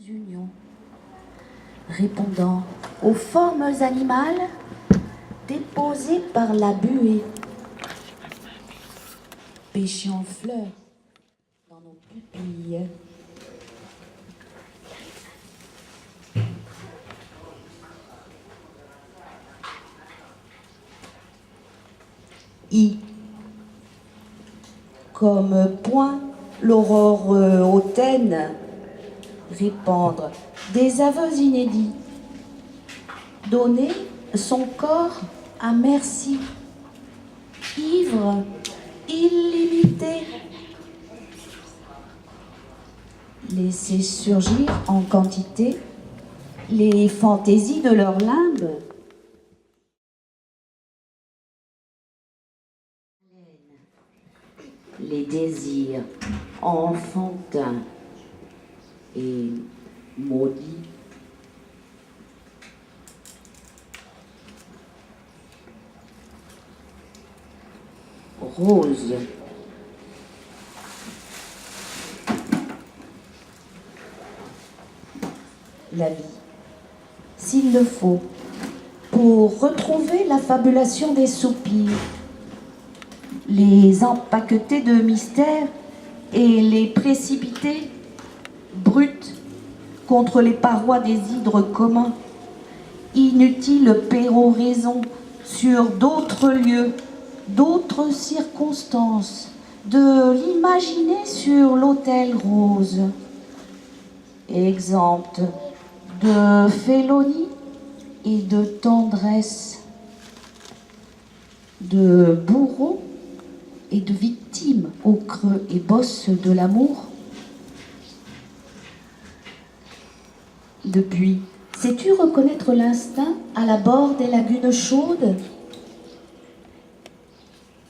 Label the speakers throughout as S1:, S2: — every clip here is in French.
S1: unions, répondant aux formes animales déposées par la buée, pêchées en fleurs dans nos pupilles. I, comme point l'aurore hautaine, répandre des aveux inédits, donner son corps à merci, ivre, illimité, laisser surgir en quantité les fantaisies de leur limbe, les désirs enfantins et maudits. Rose, la vie, s'il le faut, pour retrouver la fabulation des soupirs, les empaqueter de mystères et les précipiter brutes contre les parois des hydres communs. Inutile péroraison sur d'autres lieux, d'autres circonstances, de l'imaginer sur l'autel rose, exempte de félonie et de tendresse, de bourreau et de victime au creux et bosse de l'amour. Depuis, sais-tu reconnaître l'instinct à la bord des lagunes chaudes?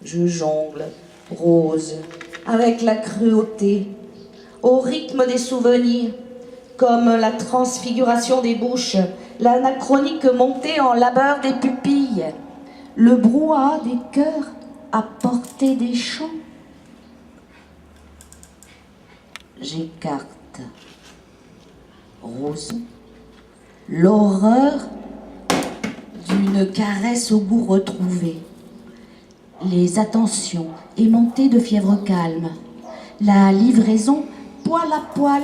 S1: Je jongle, rose, avec la cruauté, au rythme des souvenirs, comme la transfiguration des bouches, l'anachronique montée en labeur des pupilles, le brouhaha des cœurs à portée des champs. J'écarte, rose, l'horreur d'une caresse au goût retrouvé, les attentions aimantées de fièvre calme, la livraison poil à poil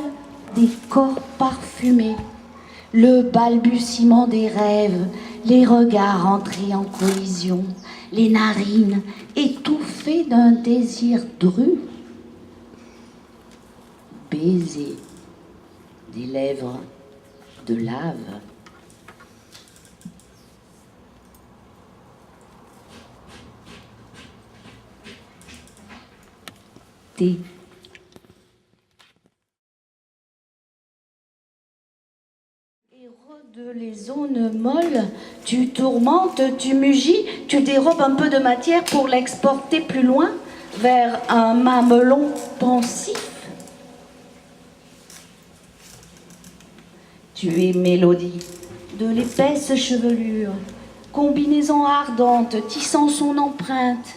S1: des corps parfumés, le balbutiement des rêves, les regards entrés en collision, les narines étouffées d'un désir dru, baiser des lèvres de lave. Thé. De les zones molles, tu tourmentes, tu mugis, tu dérobes un peu de matière pour l'exporter plus loin, vers un mamelon pensif. Tu es mélodie de l'épaisse chevelure, combinaison ardente, tissant son empreinte.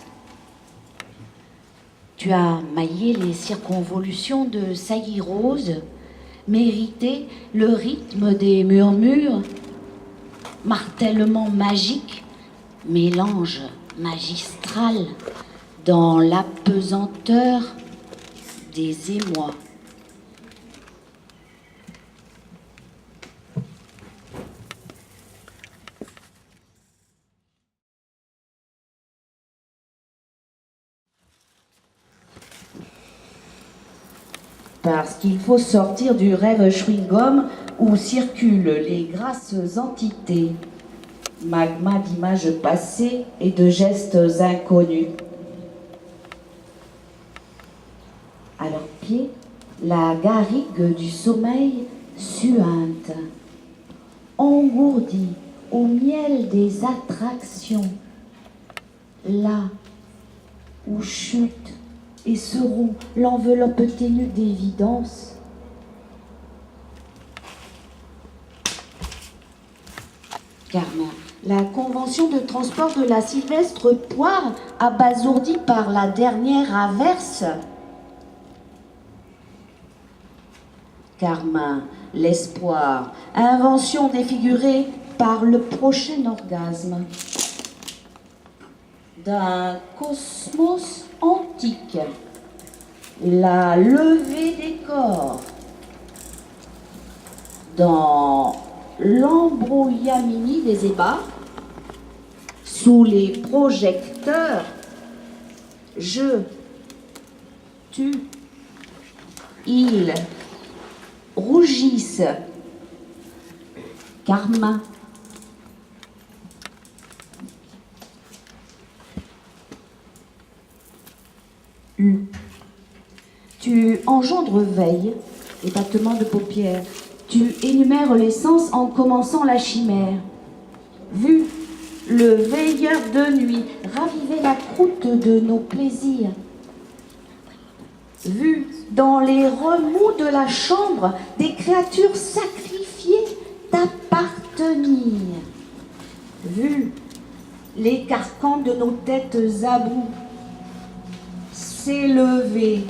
S1: Tu as maillé les circonvolutions de saillie rose, mérité le rythme des murmures, martèlement magique, mélange magistral dans l'apesanteur des émois. Parce qu'il faut sortir du rêve chewing-gum où circulent les grasses entités, magma d'images passées et de gestes inconnus. À leurs pieds, la garrigue du sommeil suinte, engourdie au miel des attractions, là où chute et seront l'enveloppe ténue d'évidence. Carmin, la convention de transport de la Sylvestre Poire abasourdie par la dernière averse. Carmin, l'espoir, invention défigurée par le prochain orgasme d'un cosmos antique, la levée des corps dans l'embrouillamini des ébats, sous les projecteurs, je, tu, ils rougissent, karma. Tu engendres veille et battement de paupières. Tu énumères les sens en commençant la chimère. Vu, le veilleur de nuit raviver la croûte de nos plaisirs. Vu, dans les remous de la chambre, des créatures sacrifiées t'appartenir. Vu, les carcans de nos têtes à bout s'élever,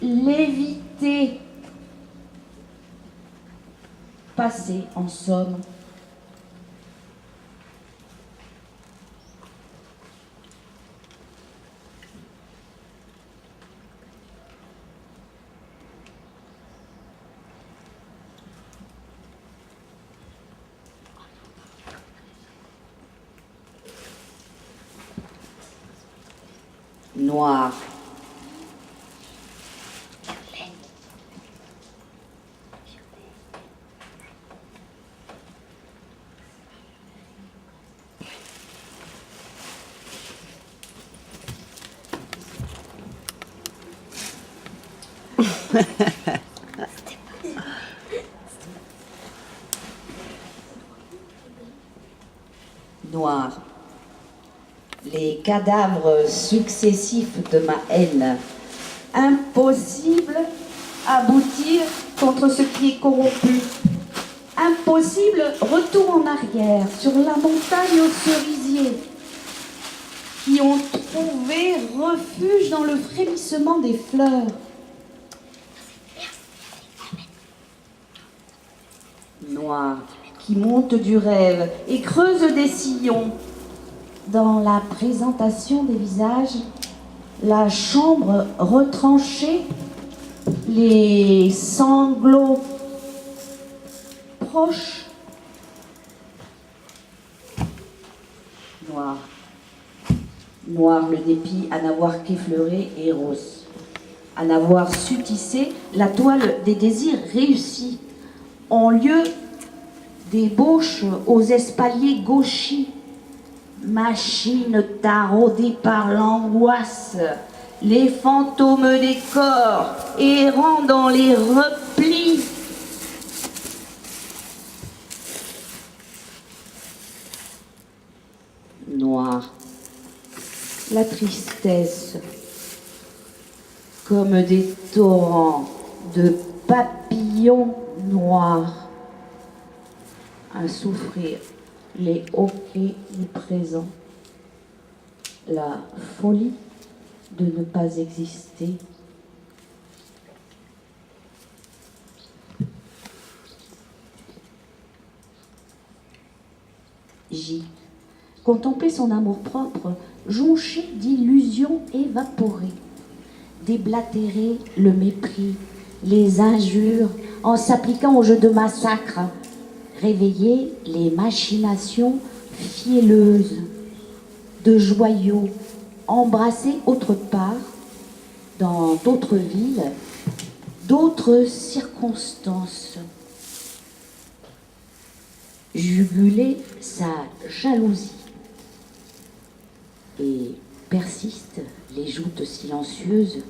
S1: léviter, passer en somme. Noir. Noir. Les cadavres successifs de ma haine. Impossible aboutir contre ce qui est corrompu. Impossible retour en arrière sur la montagne aux cerisiers qui ont trouvé refuge dans le frémissement des fleurs. Noir qui monte du rêve et creuse des sillons. Dans la présentation des visages, la chambre retranchée, les sanglots proches. Noir. Noir le dépit à n'avoir qu'effleuré Eros, à n'avoir su tisser la toile des désirs réussis, en lieu d'ébauche aux espaliers gauchis. Machine taraudée par l'angoisse, les fantômes des corps errant dans les replis. Noir, la tristesse, comme des torrents de papillons noirs, à souffrir les hoquets du présent, la folie de ne pas exister. J. Contempler son amour-propre, jonché d'illusions évaporées, déblatérer le mépris, les injures, en s'appliquant au jeu de massacre, réveiller les machinations fielleuses de joyaux embrassés autre part, dans d'autres villes, d'autres circonstances. Juguler sa jalousie et persistent les joutes silencieuses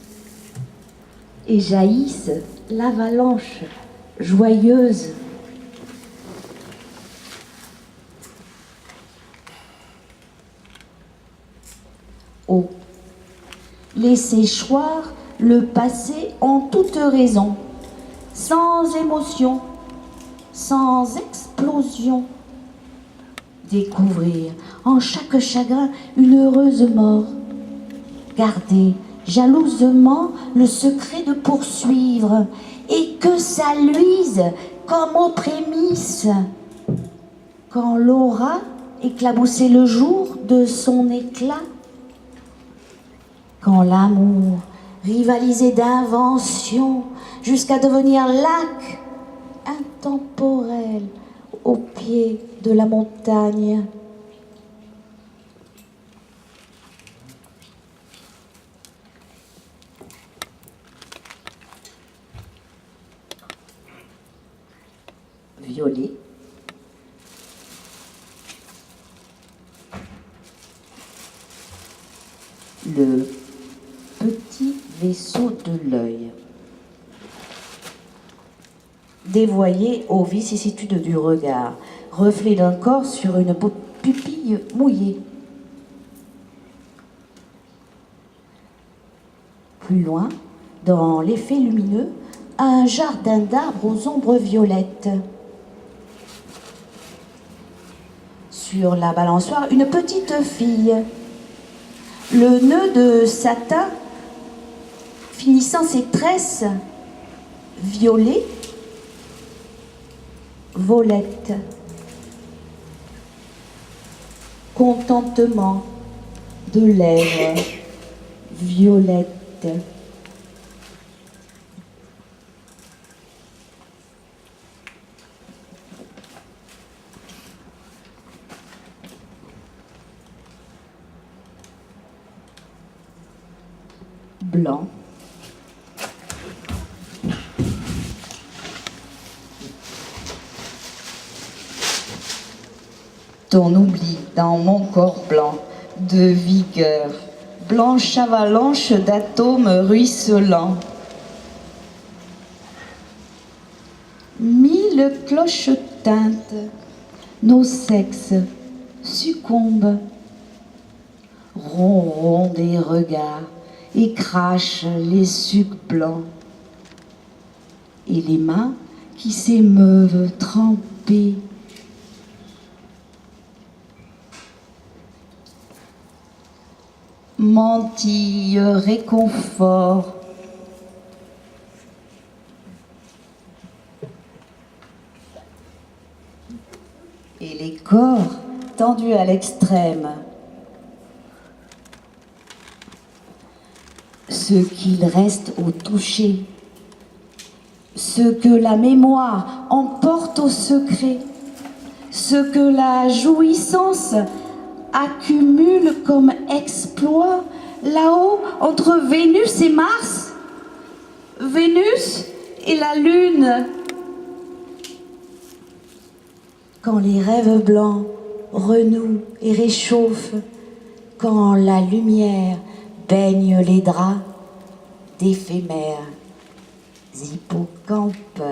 S1: et jaillissent l'avalanche joyeuse. Oh, laissez choir le passé en toute raison, sans émotion, sans explosion. Découvrir en chaque chagrin une heureuse mort. Garder jalousement le secret de poursuivre que ça luise comme aux prémices. Quand l'aura éclaboussait le jour de son éclat, quand l'amour rivalisait d'invention jusqu'à devenir lac intemporel au pied de la montagne. Violet. Le petit vaisseau de l'œil. Dévoyé aux vicissitudes du regard, reflet d'un corps sur une pupille mouillée. Plus loin, dans l'effet lumineux, un jardin d'arbres aux ombres violettes. Sur la balançoire, une petite fille. Le nœud de satin finissant ses tresses violet, volette. Contentement de lèvres violettes. Blanc. Ton oubli dans mon corps blanc de vigueur, blanche avalanche d'atomes ruisselants. Mille cloches teintes, nos sexes succombent, ronron des regards et crachent les sucs blancs. Et les mains qui s'émeuvent trempées. Mantille, réconfort. Et les corps tendus à l'extrême. Ce qu'il reste au toucher. Ce que la mémoire emporte au secret. Ce que la jouissance accumule comme exploit là-haut entre Vénus et Mars, Vénus et la Lune. Quand les rêves blancs renouent et réchauffent, quand la lumière baigne les draps d'éphémères hippocampes.